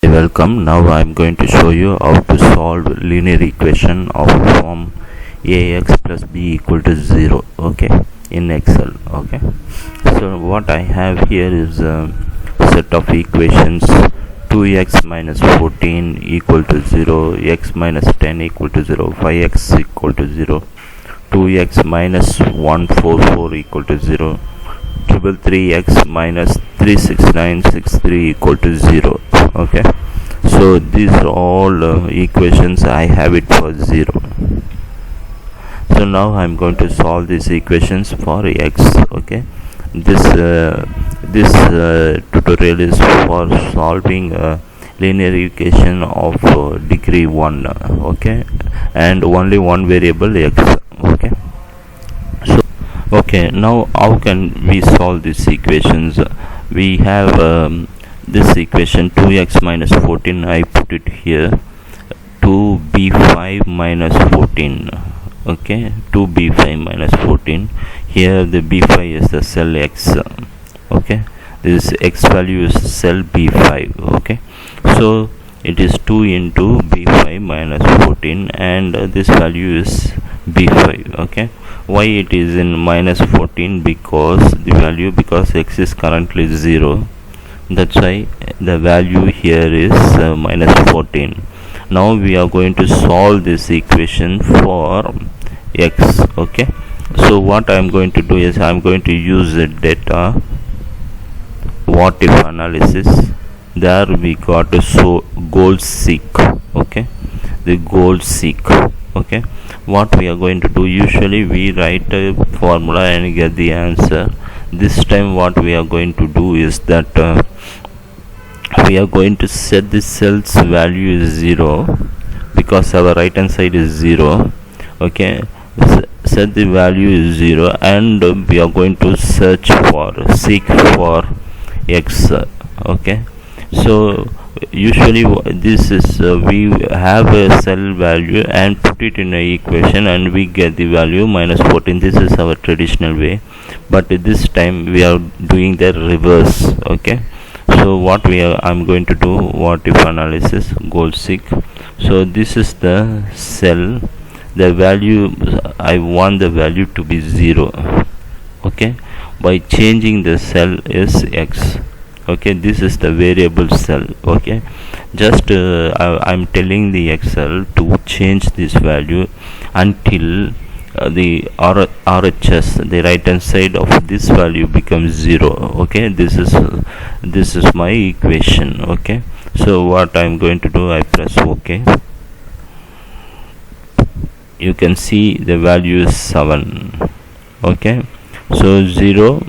Welcome. Now I am going to show you how to solve linear equation of form ax plus b equal to 0, okay, in Excel. Okay, so what I have here is a set of equations: 2x minus 14 equal to 0, x minus 10 equal to 0, 5x equal to 0, 2x minus 144 equal to 0, 333x minus 36963 equal to 0. Okay, so these are all equations. I have it for 0. So now I'm going to solve these equations for x. Okay, this tutorial is for solving a linear equation of degree 1, okay, and only one variable x. Okay, so okay, now how can we solve these equations? We have this equation 2x minus 14. I put it here, 2b5 minus 14. Okay, 2b5 minus 14. Here the b5 is the cell x. Okay, this x value is cell b5. Okay, so it is 2 into b5 minus 14, and this value is b5. Okay, why it is in minus 14? Because x is currently 0. That's why the value here is minus 14. Now we are going to solve this equation for x. Okay, so what I am going to do is I am going to use the data what if analysis. There we got a goal seek. Okay, the goal seek. Okay, what we are going to do, usually we write a formula and get the answer. This time what we are going to do is that we are going to set the cell's value is 0, because our right hand side is 0. Okay, set the value is 0, and we are going to seek for x. Okay, so usually this is we have a cell value and put it in a equation and we get the value minus 14. This is our traditional way, but this time we are doing the reverse. Okay, so what I'm going to do, what if analysis, goal seek. So this is the cell, the value, I want the value to be 0. Okay, by changing the cell is x. Okay, this is the variable cell. Okay, just I'm telling the Excel to change this value until the RHS, the right hand side of this value, becomes 0. Okay, this is my equation. Okay, so what I'm going to do, I press OK. You can see the value is 7. Okay, so 0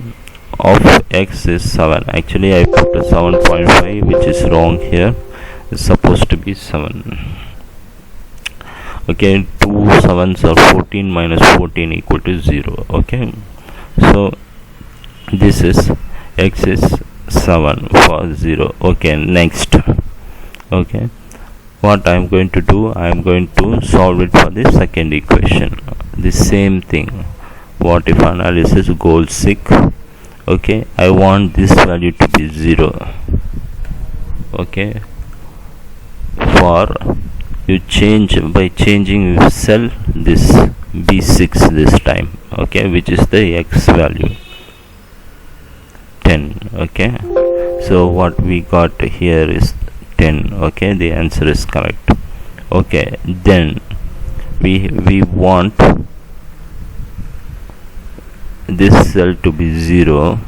of x is 7. Actually I put a 7.5, which is wrong here. It's supposed to be 7. Okay, 2 7s are 14, minus 14 equal to 0. Okay, so this is x is 7 for 0. Okay, next. Okay, what I am going to do, I am going to solve it for the second equation. The same thing, what if analysis, goal seek. Okay, I want this value to be 0. Okay, for you change by changing cell this b6 this time. Okay, which is the x value 10. Okay, so what we got here is 10. Okay, the answer is correct. Okay, then we want this cell to be 0.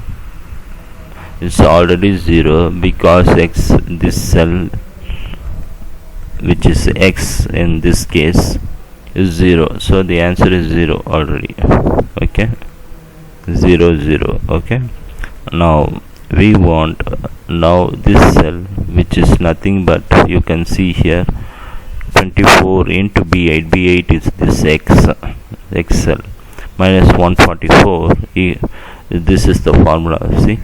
It's already 0 because this cell, which is x in this case, is 0. So the answer is 0 already. Okay, 0 0. Okay, now we want now this cell, which is nothing but, you can see here, 24 into b8 is this x cell, minus 144. This is the formula. See,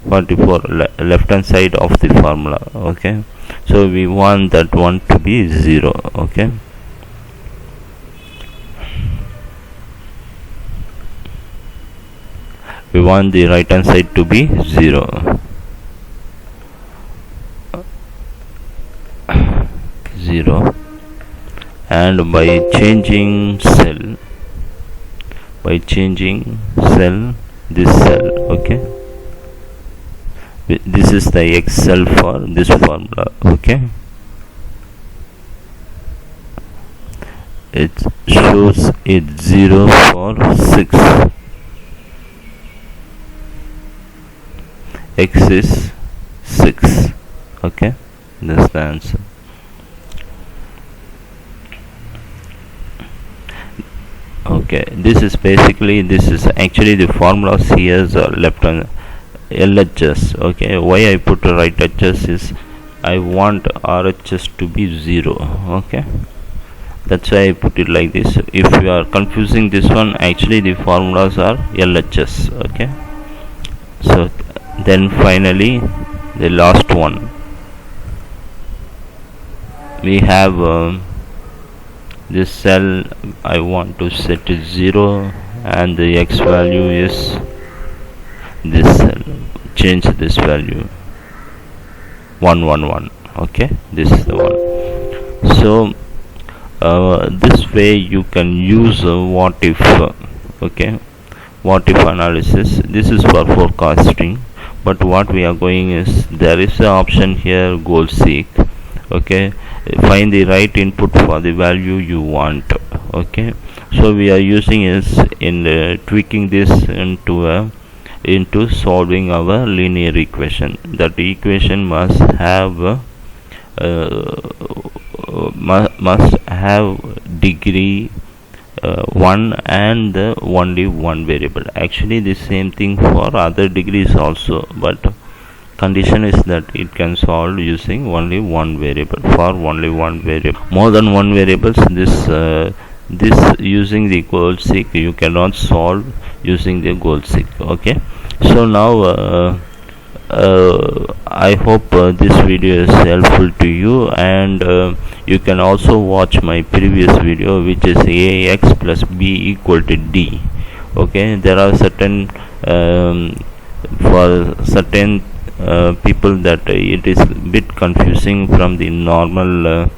44 left hand side of the formula. Okay, so we want that one to be 0. Okay, we want the right hand side to be 0. 0, and by changing cell this cell, okay, this is the Excel for this formula, okay. It shows it 0 for 6. X is 6, okay. That's the answer. Okay, this is actually the formulas here are left on LHS. Okay, why I put right HS is I want RHS to be 0. Okay, that's why I put it like this. If you are confusing this one, actually the formulas are LHS. Okay, so then finally the last one, we have this cell I want to set it 0, and the X value is this cell. Change this value 111. Okay, this is the one. So this way you can use what if, okay, what if analysis. This is for forecasting, but what we are going is, there is an option here, goal seek. Okay, find the right input for the value you want. Okay, so we are using is in tweaking this into solving our linear equation. That equation must have degree 1 and only one variable. Actually the same thing for other degrees also, but condition is that it can solve using only one variable. For only one variable, more than one variables, this using the goal seek you cannot solve using the goal seek. Okay, so now I hope this video is helpful to you, and you can also watch my previous video, which is AX plus B equal to D. Okay, there are certain for certain people that it is a bit confusing from the normal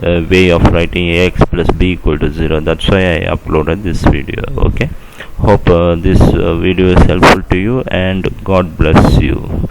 way of writing AX plus B equal to 0. That's why I uploaded this video. Okay, hope this video is helpful to you, and God bless you.